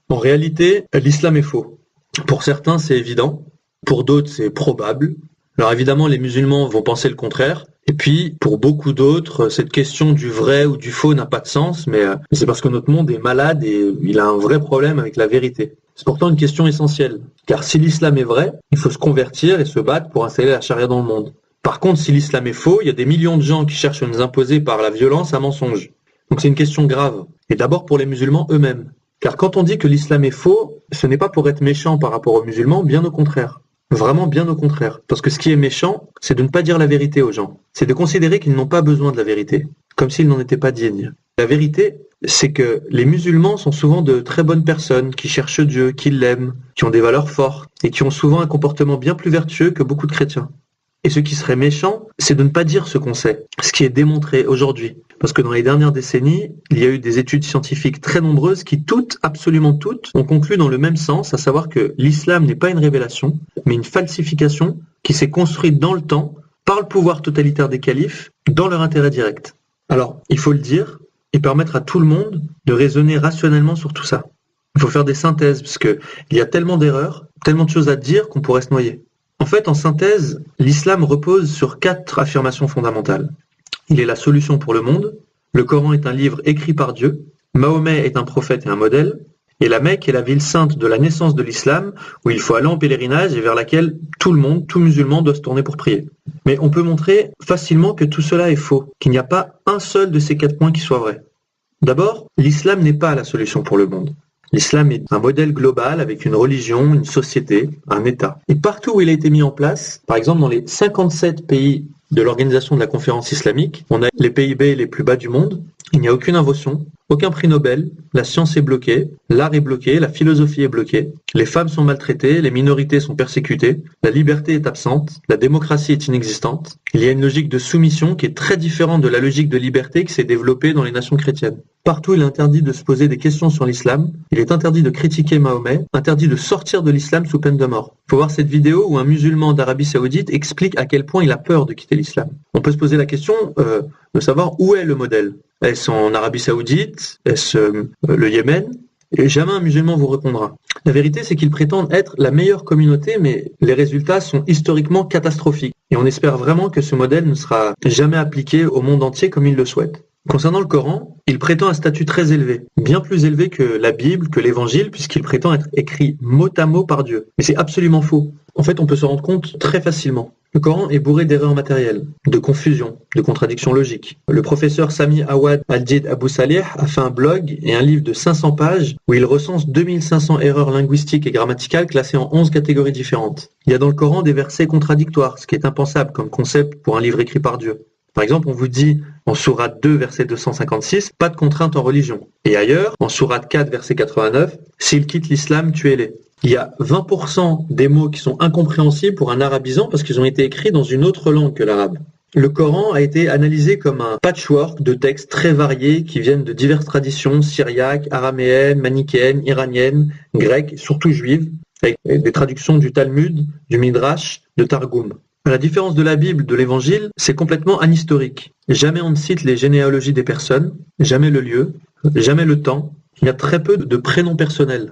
En réalité, l'islam est faux. Pour certains, c'est évident. Pour d'autres, c'est probable. Alors évidemment, les musulmans vont penser le contraire. Et puis, pour beaucoup d'autres, cette question du vrai ou du faux n'a pas de sens, mais c'est parce que notre monde est malade et il a un vrai problème avec la vérité. C'est pourtant une question essentielle. Car si l'islam est vrai, il faut se convertir et se battre pour installer la charia dans le monde. Par contre, si l'islam est faux, il y a des millions de gens qui cherchent à nous imposer par la violence un mensonge. Donc c'est une question grave. Et d'abord pour les musulmans eux-mêmes. Car quand on dit que l'islam est faux, ce n'est pas pour être méchant par rapport aux musulmans, bien au contraire. Vraiment bien au contraire. Parce que ce qui est méchant, c'est de ne pas dire la vérité aux gens. C'est de considérer qu'ils n'ont pas besoin de la vérité. Comme s'ils n'en étaient pas dignes. La vérité, c'est que les musulmans sont souvent de très bonnes personnes, qui cherchent Dieu, qui l'aiment, qui ont des valeurs fortes, et qui ont souvent un comportement bien plus vertueux que beaucoup de chrétiens. Et ce qui serait méchant, c'est de ne pas dire ce qu'on sait, ce qui est démontré aujourd'hui. Parce que dans les dernières décennies, il y a eu des études scientifiques très nombreuses qui toutes, absolument toutes, ont conclu dans le même sens, à savoir que l'islam n'est pas une révélation, mais une falsification qui s'est construite dans le temps par le pouvoir totalitaire des califes, dans leur intérêt direct. Alors, il faut le dire, et permettre à tout le monde de raisonner rationnellement sur tout ça. Il faut faire des synthèses, parce qu'il y a tellement d'erreurs, tellement de choses à dire qu'on pourrait se noyer. En fait, en synthèse, l'islam repose sur 4 affirmations fondamentales. Il est la solution pour le monde, le Coran est un livre écrit par Dieu, Mahomet est un prophète et un modèle, et la Mecque est la ville sainte de la naissance de l'islam, où il faut aller en pèlerinage et vers laquelle tout le monde, tout musulman doit se tourner pour prier. Mais on peut montrer facilement que tout cela est faux, qu'il n'y a pas un seul de ces 4 points qui soit vrai. D'abord, l'islam n'est pas la solution pour le monde. L'islam est un modèle global avec une religion, une société, un État. Et partout où il a été mis en place, par exemple dans les 57 pays de l'organisation de la conférence islamique, on a les PIB les plus bas du monde, il n'y a aucune invention, aucun prix Nobel, la science est bloquée, l'art est bloqué, la philosophie est bloquée, les femmes sont maltraitées, les minorités sont persécutées, la liberté est absente, la démocratie est inexistante. Il y a une logique de soumission qui est très différente de la logique de liberté qui s'est développée dans les nations chrétiennes. Partout, il est interdit de se poser des questions sur l'islam, il est interdit de critiquer Mahomet, interdit de sortir de l'islam sous peine de mort. Il faut voir cette vidéo où un musulman d'Arabie Saoudite explique à quel point il a peur de quitter l'islam. On peut se poser la question de savoir où est le modèle. Est-ce en Arabie Saoudite? Est-ce le Yémen? Et jamais un musulman vous répondra. La vérité, c'est qu'ils prétendent être la meilleure communauté, mais les résultats sont historiquement catastrophiques. Et on espère vraiment que ce modèle ne sera jamais appliqué au monde entier comme ils le souhaitent. Concernant le Coran, il prétend un statut très élevé, bien plus élevé que la Bible, que l'Évangile, puisqu'il prétend être écrit mot à mot par Dieu. Mais c'est absolument faux. En fait, on peut se rendre compte très facilement. Le Coran est bourré d'erreurs matérielles, de confusion, de contradictions logiques. Le professeur Sami Awad Al-Jid Abu Salih a fait un blog et un livre de 500 pages où il recense 2500 erreurs linguistiques et grammaticales classées en 11 catégories différentes. Il y a dans le Coran des versets contradictoires, ce qui est impensable comme concept pour un livre écrit par Dieu. Par exemple, on vous dit en sourate 2, verset 256, pas de contrainte en religion. Et ailleurs, en sourate 4, verset 89, s'ils quittent l'islam, tuez-les. Il y a 20% des mots qui sont incompréhensibles pour un arabisant parce qu'ils ont été écrits dans une autre langue que l'arabe. Le Coran a été analysé comme un patchwork de textes très variés qui viennent de diverses traditions syriaques, araméennes, manichéennes, iraniennes, grecques, surtout juives, avec des traductions du Talmud, du Midrash, de Targum. À la différence de la Bible, de l'Évangile, c'est complètement anhistorique. Jamais on ne cite les généalogies des personnes, jamais le lieu, jamais le temps. Il y a très peu de prénoms personnels.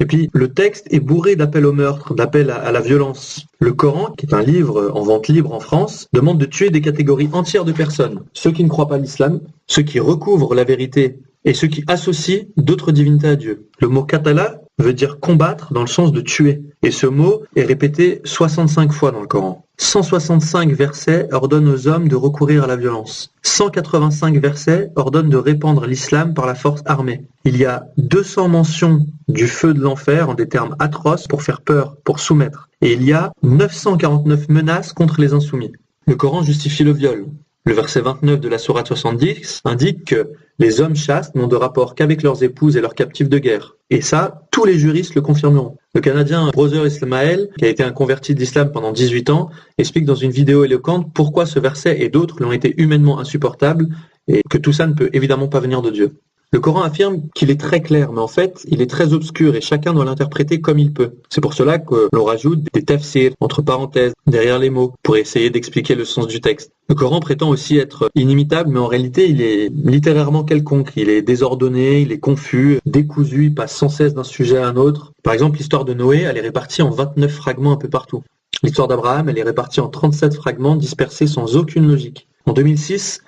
Et puis, le texte est bourré d'appels au meurtre, d'appels à la violence. Le Coran, qui est un livre en vente libre en France, demande de tuer des catégories entières de personnes. Ceux qui ne croient pas à l'islam, ceux qui recouvrent la vérité et ceux qui associent d'autres divinités à Dieu. Le mot qatala veut dire combattre dans le sens de tuer. Et ce mot est répété 65 fois dans le Coran. 165 versets ordonnent aux hommes de recourir à la violence. 185 versets ordonnent de répandre l'islam par la force armée. Il y a 200 mentions du feu de l'enfer en des termes atroces pour faire peur, pour soumettre. Et il y a 949 menaces contre les insoumis. Le Coran justifie le viol. Le verset 29 de la sourate 70 indique que les hommes chastes n'ont de rapport qu'avec leurs épouses et leurs captifs de guerre. Et ça, tous les juristes le confirmeront. Le Canadien Brother Ismael, qui a été un converti de l'islam pendant 18 ans, explique dans une vidéo éloquente pourquoi ce verset et d'autres lui ont été humainement insupportables et que tout ça ne peut évidemment pas venir de Dieu. Le Coran affirme qu'il est très clair, mais en fait, il est très obscur et chacun doit l'interpréter comme il peut. C'est pour cela que l'on rajoute des tafsirs, entre parenthèses, derrière les mots, pour essayer d'expliquer le sens du texte. Le Coran prétend aussi être inimitable, mais en réalité, il est littérairement quelconque. Il est désordonné, il est confus, décousu, il passe sans cesse d'un sujet à un autre. Par exemple, l'histoire de Noé, elle est répartie en 29 fragments un peu partout. L'histoire d'Abraham, elle est répartie en 37 fragments dispersés sans aucune logique. En 2006,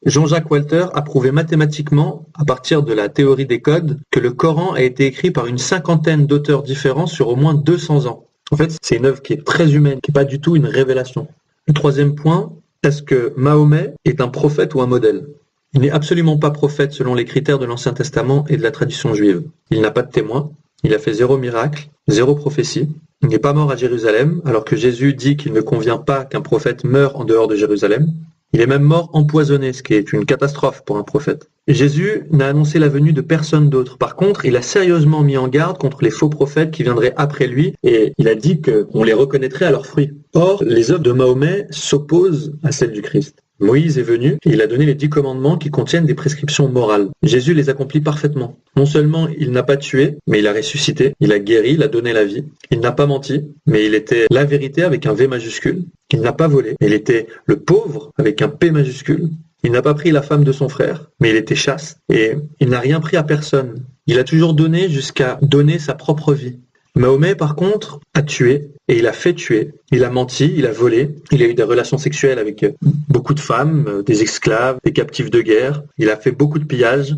Jean-Jacques Walter a prouvé mathématiquement, à partir de la théorie des codes, que le Coran a été écrit par une cinquantaine d'auteurs différents sur au moins 200 ans. En fait, c'est une œuvre qui est très humaine, qui n'est pas du tout une révélation. Le troisième point, est-ce que Mahomet est un prophète ou un modèle ? Il n'est absolument pas prophète selon les critères de l'Ancien Testament et de la tradition juive. Il n'a pas de témoin, il a fait 0 miracle, 0 prophétie. Il n'est pas mort à Jérusalem, alors que Jésus dit qu'il ne convient pas qu'un prophète meure en dehors de Jérusalem. Il est même mort empoisonné, ce qui est une catastrophe pour un prophète. Jésus n'a annoncé la venue de personne d'autre. Par contre, il a sérieusement mis en garde contre les faux prophètes qui viendraient après lui, et il a dit qu'on les reconnaîtrait à leurs fruits. Or, les œuvres de Mahomet s'opposent à celles du Christ. Moïse est venu et il a donné les 10 commandements qui contiennent des prescriptions morales. Jésus les accomplit parfaitement. Non seulement il n'a pas tué, mais il a ressuscité, il a guéri, il a donné la vie. Il n'a pas menti, mais il était la vérité avec un V majuscule. Il n'a pas volé, mais il était le pauvre avec un P majuscule. Il n'a pas pris la femme de son frère, mais il était chaste. Et il n'a rien pris à personne. Il a toujours donné jusqu'à donner sa propre vie. Mahomet, par contre, a tué, et il a fait tuer. Il a menti, il a volé, il a eu des relations sexuelles avec beaucoup de femmes, des esclaves, des captifs de guerre. Il a fait beaucoup de pillages.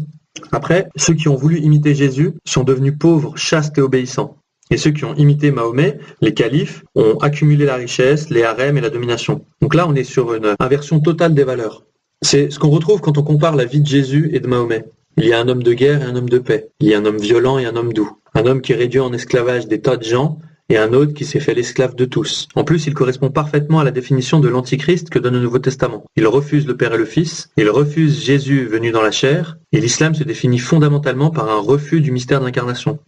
Après, ceux qui ont voulu imiter Jésus sont devenus pauvres, chastes et obéissants. Et ceux qui ont imité Mahomet, les califes, ont accumulé la richesse, les harems et la domination. Donc là, on est sur une inversion totale des valeurs. C'est ce qu'on retrouve quand on compare la vie de Jésus et de Mahomet. Il y a un homme de guerre et un homme de paix. Il y a un homme violent et un homme doux. Un homme qui réduit en esclavage des tas de gens et un autre qui s'est fait l'esclave de tous. En plus, il correspond parfaitement à la définition de l'Antichrist que donne le Nouveau Testament. Il refuse le Père et le Fils, il refuse Jésus venu dans la chair, et l'islam se définit fondamentalement par un refus du mystère d'incarnation.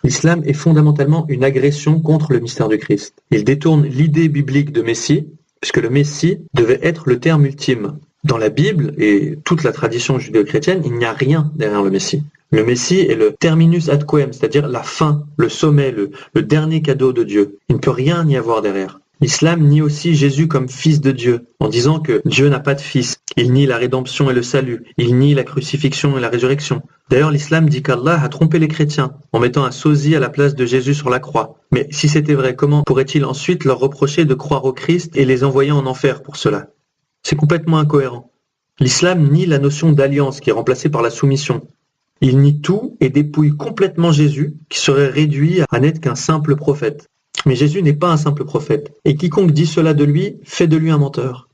L'islam est fondamentalement une agression contre le mystère du Christ. Il détourne l'idée biblique de Messie, puisque le Messie devait être le terme ultime. Dans la Bible et toute la tradition judéo-chrétienne, il n'y a rien derrière le Messie. Le Messie est le terminus ad quem, c'est-à-dire la fin, le sommet, le dernier cadeau de Dieu. Il ne peut rien y avoir derrière. L'islam nie aussi Jésus comme fils de Dieu, en disant que Dieu n'a pas de fils. Il nie la rédemption et le salut. Il nie la crucifixion et la résurrection. D'ailleurs, l'islam dit qu'Allah a trompé les chrétiens en mettant un sosie à la place de Jésus sur la croix. Mais si c'était vrai, comment pourrait-il ensuite leur reprocher de croire au Christ et les envoyer en enfer pour cela ? C'est complètement incohérent. L'islam nie la notion d'alliance qui est remplacée par la soumission. Il nie tout et dépouille complètement Jésus, qui serait réduit à n'être qu'un simple prophète. Mais Jésus n'est pas un simple prophète, et quiconque dit cela de lui fait de lui un menteur.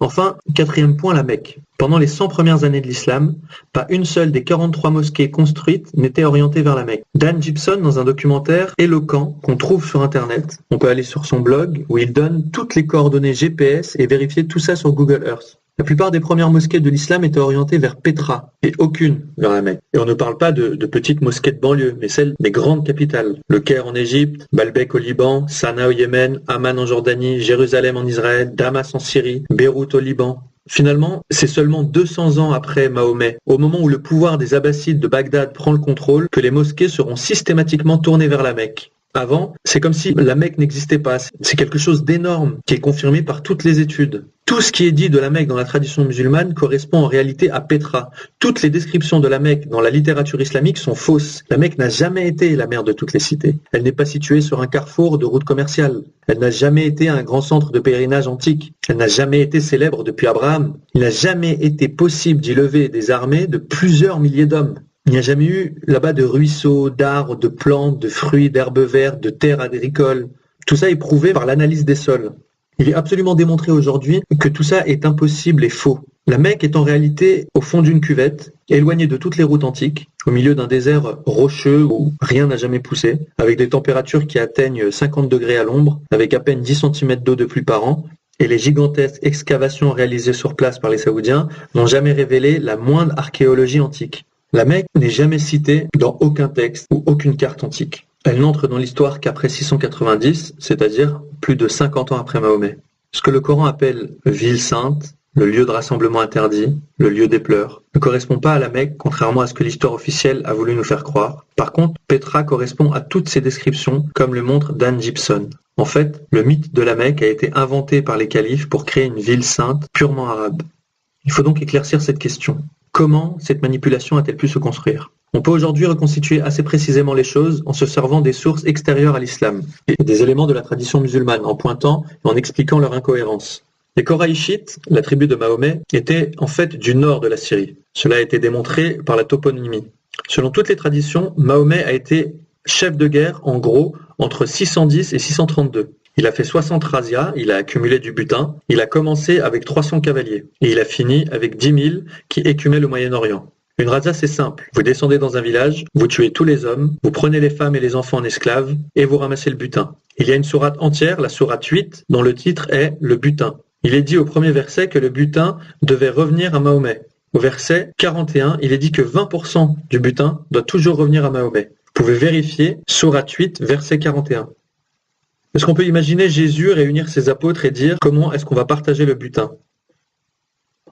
Enfin, quatrième point, la Mecque. Pendant les 100 premières années de l'islam, pas une seule des 43 mosquées construites n'était orientée vers la Mecque. Dan Gibson, dans un documentaire éloquent qu'on trouve sur Internet, on peut aller sur son blog où il donne toutes les coordonnées GPS et vérifier tout ça sur Google Earth. La plupart des premières mosquées de l'islam étaient orientées vers Petra, et aucune vers la Mecque. Et on ne parle pas de petites mosquées de banlieue, mais celles des grandes capitales. Le Caire en Égypte, Baalbek au Liban, Sanaa au Yémen, Amman en Jordanie, Jérusalem en Israël, Damas en Syrie, Beyrouth au Liban. Finalement, c'est seulement 200 ans après Mahomet, au moment où le pouvoir des Abbassides de Bagdad prend le contrôle, que les mosquées seront systématiquement tournées vers la Mecque. Avant, c'est comme si la Mecque n'existait pas. C'est quelque chose d'énorme qui est confirmé par toutes les études. Tout ce qui est dit de la Mecque dans la tradition musulmane correspond en réalité à Petra. Toutes les descriptions de la Mecque dans la littérature islamique sont fausses. La Mecque n'a jamais été la mère de toutes les cités. Elle n'est pas située sur un carrefour de route commerciale. Elle n'a jamais été un grand centre de pèlerinage antique. Elle n'a jamais été célèbre depuis Abraham. Il n'a jamais été possible d'y lever des armées de plusieurs milliers d'hommes. Il n'y a jamais eu là-bas de ruisseaux, d'arbres, de plantes, de fruits, d'herbes vertes, de terres agricoles. Tout ça est prouvé par l'analyse des sols. Il est absolument démontré aujourd'hui que tout ça est impossible et faux. La Mecque est en réalité au fond d'une cuvette, éloignée de toutes les routes antiques, au milieu d'un désert rocheux où rien n'a jamais poussé, avec des températures qui atteignent 50 degrés à l'ombre, avec à peine 10 cm d'eau de pluie par an, et les gigantesques excavations réalisées sur place par les Saoudiens n'ont jamais révélé la moindre archéologie antique. La Mecque n'est jamais citée dans aucun texte ou aucune carte antique. Elle n'entre dans l'histoire qu'après 690, c'est-à-dire plus de 50 ans après Mahomet. Ce que le Coran appelle ville sainte, le lieu de rassemblement interdit, le lieu des pleurs, ne correspond pas à la Mecque, contrairement à ce que l'histoire officielle a voulu nous faire croire. Par contre, Petra correspond à toutes ces descriptions, comme le montre Dan Gibson. En fait, le mythe de la Mecque a été inventé par les califes pour créer une ville sainte purement arabe. Il faut donc éclaircir cette question. Comment cette manipulation a-t-elle pu se construire ? On peut aujourd'hui reconstituer assez précisément les choses en se servant des sources extérieures à l'islam et des éléments de la tradition musulmane, en pointant et en expliquant leur incohérence. Les Koraïchites, la tribu de Mahomet, étaient en fait du nord de la Syrie. Cela a été démontré par la toponymie. Selon toutes les traditions, Mahomet a été chef de guerre, en gros, entre 610 et 632. Il a fait 60 razzias, il a accumulé du butin, il a commencé avec 300 cavaliers, et il a fini avec 10 000 qui écumaient le Moyen-Orient. Une razzia, c'est simple. Vous descendez dans un village, vous tuez tous les hommes, vous prenez les femmes et les enfants en esclaves, et vous ramassez le butin. Il y a une sourate entière, la sourate 8, dont le titre est « Le butin ». Il est dit au premier verset que le butin devait revenir à Mahomet. Au verset 41, il est dit que 20% du butin doit toujours revenir à Mahomet. Vous pouvez vérifier, sourate 8, verset 41. Est-ce qu'on peut imaginer Jésus réunir ses apôtres et dire comment est-ce qu'on va partager le butin ?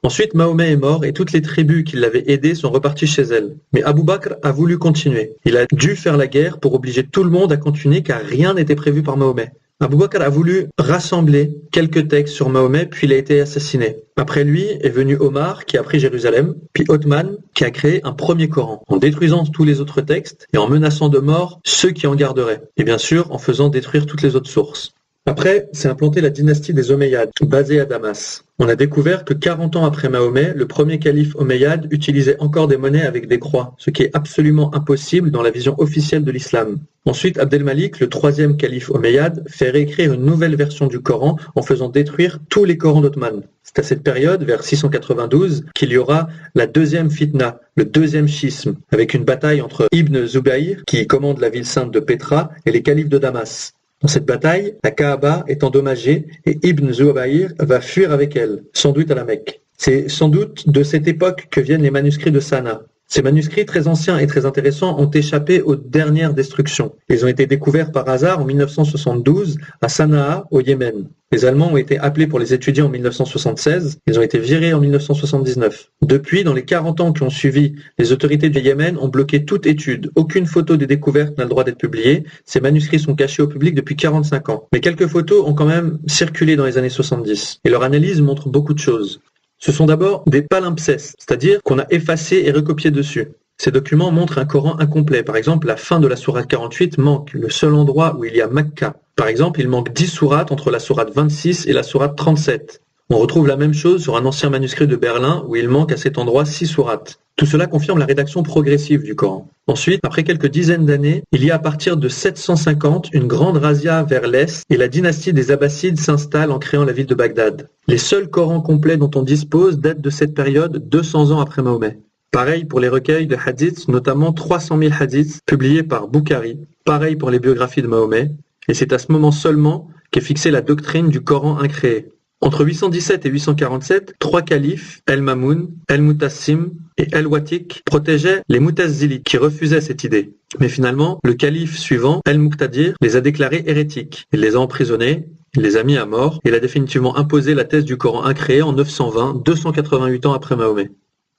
Ensuite, Mahomet est mort et toutes les tribus qui l'avaient aidé sont reparties chez elles. Mais Abou Bakr a voulu continuer. Il a dû faire la guerre pour obliger tout le monde à continuer car rien n'était prévu par Mahomet. Abou Bakr a voulu rassembler quelques textes sur Mahomet puis il a été assassiné. Après lui est venu Omar qui a pris Jérusalem, puis Othman qui a créé un premier Coran en détruisant tous les autres textes et en menaçant de mort ceux qui en garderaient. Et bien sûr en faisant détruire toutes les autres sources. Après, s'est implantée la dynastie des Omeyyades, basée à Damas. On a découvert que 40 ans après Mahomet, le premier calife omeyyade utilisait encore des monnaies avec des croix, ce qui est absolument impossible dans la vision officielle de l'islam. Ensuite, Abdelmalik, le troisième calife omeyyade, fait réécrire une nouvelle version du Coran en faisant détruire tous les Corans d'Othman. C'est à cette période, vers 692, qu'il y aura la deuxième fitna, le deuxième schisme, avec une bataille entre Ibn Zubayr, qui commande la ville sainte de Petra, et les califes de Damas. Dans cette bataille, la Kaaba est endommagée et Ibn Zubayr va fuir avec elle, sans doute à la Mecque. C'est sans doute de cette époque que viennent les manuscrits de Sanaa. Ces manuscrits très anciens et très intéressants ont échappé aux dernières destructions. Ils ont été découverts par hasard en 1972 à Sanaa, au Yémen. Les Allemands ont été appelés pour les étudier en 1976, ils ont été virés en 1979. Depuis, dans les 40 ans qui ont suivi, les autorités du Yémen ont bloqué toute étude. Aucune photo des découvertes n'a le droit d'être publiée. Ces manuscrits sont cachés au public depuis 45 ans. Mais quelques photos ont quand même circulé dans les années 70. Et leur analyse montre beaucoup de choses. Ce sont d'abord des palimpsestes, c'est-à-dire qu'on a effacé et recopié dessus. Ces documents montrent un Coran incomplet. Par exemple, la fin de la sourate 48 manque, le seul endroit où il y a Makka. Par exemple, il manque 10 sourates entre la sourate 26 et la sourate 37. On retrouve la même chose sur un ancien manuscrit de Berlin où il manque à cet endroit 6 sourates. Tout cela confirme la rédaction progressive du Coran. Ensuite, après quelques dizaines d'années, il y a à partir de 750 une grande razzia vers l'est et la dynastie des Abbassides s'installe en créant la ville de Bagdad. Les seuls Corans complets dont on dispose datent de cette période 200 ans après Mahomet. Pareil pour les recueils de hadiths, notamment 300 000 hadiths publiés par Boukhari. Pareil pour les biographies de Mahomet. Et c'est à ce moment seulement qu'est fixée la doctrine du Coran incréé. Entre 817 et 847, 3 califes, El-Mamoun, El-Mutassim et El-Watik, protégeaient les Mutazilites qui refusaient cette idée. Mais finalement, le calife suivant, El-Muqtadir, les a déclarés hérétiques. Il les a emprisonnés, il les a mis à mort, et il a définitivement imposé la thèse du Coran incréé en 920, 288 ans après Mahomet.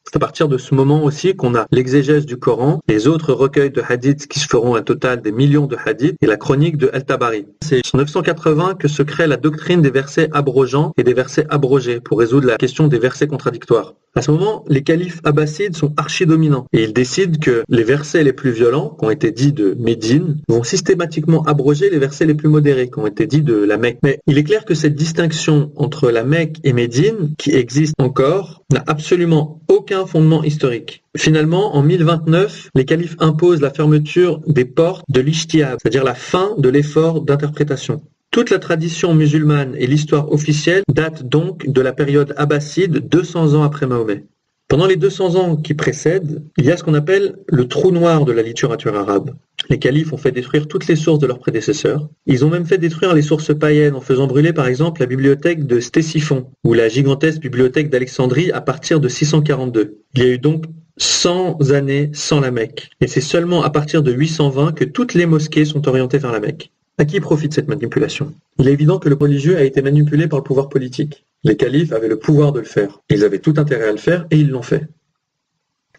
C'est à partir de ce moment aussi qu'on a l'exégèse du Coran, les autres recueils de hadiths qui se feront un total des millions de hadiths et la chronique de Al-Tabari. C'est en 980 que se crée la doctrine des versets abrogeants et des versets abrogés pour résoudre la question des versets contradictoires. À ce moment, les califes abbassides sont archi-dominants et ils décident que les versets les plus violents, qui ont été dits de Médine, vont systématiquement abroger les versets les plus modérés, qui ont été dits de la Mecque. Mais il est clair que cette distinction entre la Mecque et Médine, qui existe encore, n'a absolument aucun fondement historique. Finalement, en 1029, les califes imposent la fermeture des portes de l'Ijtihad, c'est-à-dire la fin de l'effort d'interprétation. Toute la tradition musulmane et l'histoire officielle datent donc de la période abbasside 200 ans après Mahomet. Pendant les 200 ans qui précèdent, il y a ce qu'on appelle le trou noir de la littérature arabe. Les califes ont fait détruire toutes les sources de leurs prédécesseurs. Ils ont même fait détruire les sources païennes en faisant brûler par exemple la bibliothèque de Ctésiphon ou la gigantesque bibliothèque d'Alexandrie à partir de 642. Il y a eu donc 100 années sans la Mecque. Et c'est seulement à partir de 820 que toutes les mosquées sont orientées vers la Mecque. À qui profite cette manipulation ? Il est évident que le religieux a été manipulé par le pouvoir politique. Les califes avaient le pouvoir de le faire. Ils avaient tout intérêt à le faire et ils l'ont fait.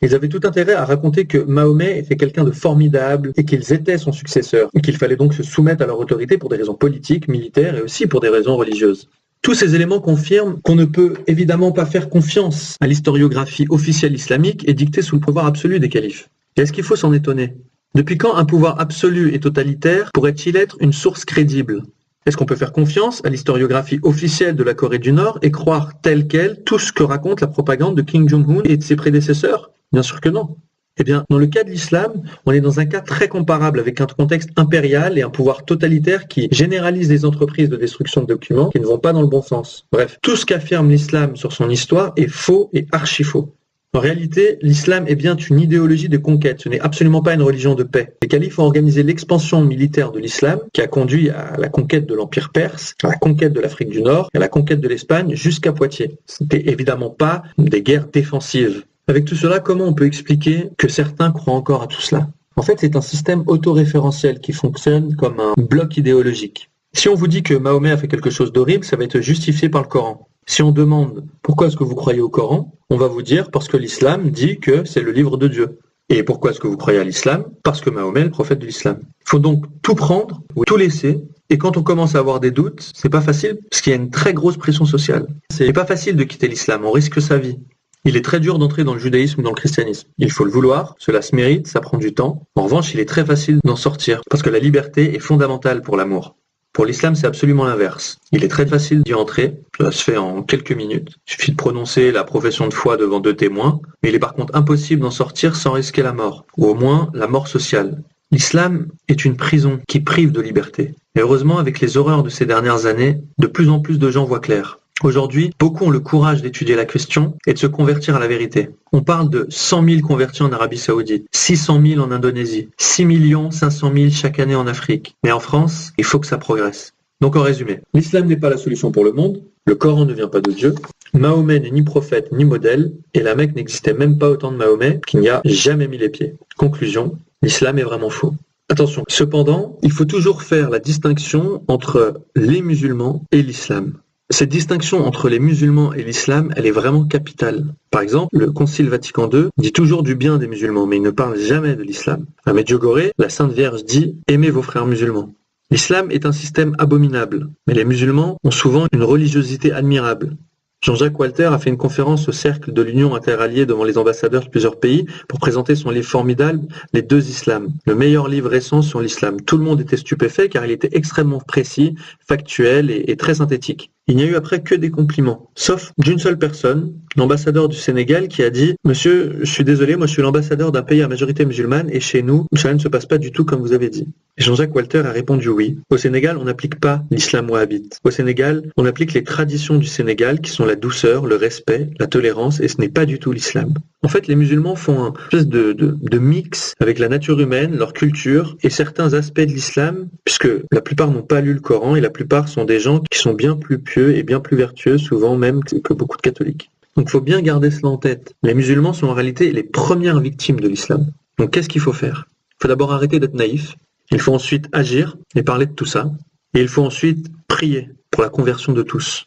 Ils avaient tout intérêt à raconter que Mahomet était quelqu'un de formidable et qu'ils étaient son successeur, et qu'il fallait donc se soumettre à leur autorité pour des raisons politiques, militaires et aussi pour des raisons religieuses. Tous ces éléments confirment qu'on ne peut évidemment pas faire confiance à l'historiographie officielle islamique et dictée sous le pouvoir absolu des califes. Et est-ce qu'il faut s'en étonner? Depuis quand un pouvoir absolu et totalitaire pourrait-il être une source crédible? Est-ce qu'on peut faire confiance à l'historiographie officielle de la Corée du Nord et croire tel quel tout ce que raconte la propagande de Kim Jong-un et de ses prédécesseurs? Bien sûr que non. Eh bien, dans le cas de l'islam, on est dans un cas très comparable avec un contexte impérial et un pouvoir totalitaire qui généralise des entreprises de destruction de documents qui ne vont pas dans le bon sens. Bref, tout ce qu'affirme l'islam sur son histoire est faux et archi-faux. En réalité, l'islam est bien une idéologie de conquête, ce n'est absolument pas une religion de paix. Les califes ont organisé l'expansion militaire de l'islam qui a conduit à la conquête de l'Empire perse, à la conquête de l'Afrique du Nord, à la conquête de l'Espagne jusqu'à Poitiers. Ce n'était évidemment pas des guerres défensives. Avec tout cela, comment on peut expliquer que certains croient encore à tout cela? En fait, c'est un système autoréférentiel qui fonctionne comme un bloc idéologique. Si on vous dit que Mahomet a fait quelque chose d'horrible, ça va être justifié par le Coran. Si on demande pourquoi est-ce que vous croyez au Coran, on va vous dire parce que l'islam dit que c'est le livre de Dieu. Et pourquoi est-ce que vous croyez à l'islam? Parce que Mahomet est le prophète de l'islam. Il faut donc tout prendre ou tout laisser. Et quand on commence à avoir des doutes, c'est pas facile parce qu'il y a une très grosse pression sociale. C'est pas facile de quitter l'islam, on risque sa vie. Il est très dur d'entrer dans le judaïsme ou dans le christianisme. Il faut le vouloir, cela se mérite, ça prend du temps. En revanche, il est très facile d'en sortir, parce que la liberté est fondamentale pour l'amour. Pour l'islam, c'est absolument l'inverse. Il est très facile d'y entrer, cela se fait en quelques minutes. Il suffit de prononcer la profession de foi devant 2 témoins, mais il est par contre impossible d'en sortir sans risquer la mort, ou au moins la mort sociale. L'islam est une prison qui prive de liberté. Et heureusement, avec les horreurs de ces dernières années, de plus en plus de gens voient clair. Aujourd'hui, beaucoup ont le courage d'étudier la question et de se convertir à la vérité. On parle de 100 000 convertis en Arabie Saoudite, 600 000 en Indonésie, 6 500 000 chaque année en Afrique. Mais en France, il faut que ça progresse. Donc en résumé, l'islam n'est pas la solution pour le monde, le Coran ne vient pas de Dieu, Mahomet n'est ni prophète ni modèle, et la Mecque n'existait même pas au temps de Mahomet qui n'y a jamais mis les pieds. Conclusion, l'islam est vraiment faux. Attention, cependant, il faut toujours faire la distinction entre les musulmans et l'islam. Cette distinction entre les musulmans et l'islam, elle est vraiment capitale. Par exemple, le Concile Vatican II dit toujours du bien des musulmans, mais il ne parle jamais de l'islam. À Medjugorje, la Sainte Vierge dit « Aimez vos frères musulmans ». L'islam est un système abominable, mais les musulmans ont souvent une religiosité admirable. Jean-Jacques Walter a fait une conférence au cercle de l'Union interalliée devant les ambassadeurs de plusieurs pays pour présenter son livre formidable « Les deux islams », le meilleur livre récent sur l'islam. Tout le monde était stupéfait car il était extrêmement précis, factuel et très synthétique. Il n'y a eu après que des compliments, sauf d'une seule personne, l'ambassadeur du Sénégal qui a dit « Monsieur, je suis désolé, moi je suis l'ambassadeur d'un pays à majorité musulmane et chez nous, cela ne se passe pas du tout comme vous avez dit. » Et Jean-Jacques Walter a répondu oui. Au Sénégal, on n'applique pas l'islam wahhabite. Au Sénégal, on applique les traditions du Sénégal qui sont la douceur, le respect, la tolérance et ce n'est pas du tout l'islam. En fait, les musulmans font un espèce de mix avec la nature humaine, leur culture et certains aspects de l'islam, puisque la plupart n'ont pas lu le Coran et la plupart sont des gens qui sont bien plus pieux et bien plus vertueux, souvent même que beaucoup de catholiques. Donc il faut bien garder cela en tête. Les musulmans sont en réalité les premières victimes de l'islam. Donc qu'est-ce qu'il faut faire? Il faut d'abord arrêter d'être naïf, il faut ensuite agir et parler de tout ça, et il faut ensuite prier pour la conversion de tous.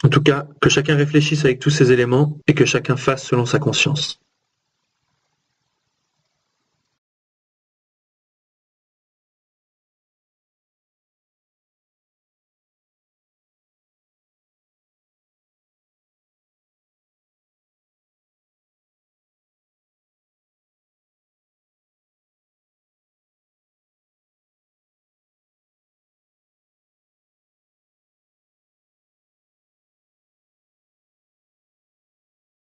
En tout cas, que chacun réfléchisse avec tous ces éléments et que chacun fasse selon sa conscience.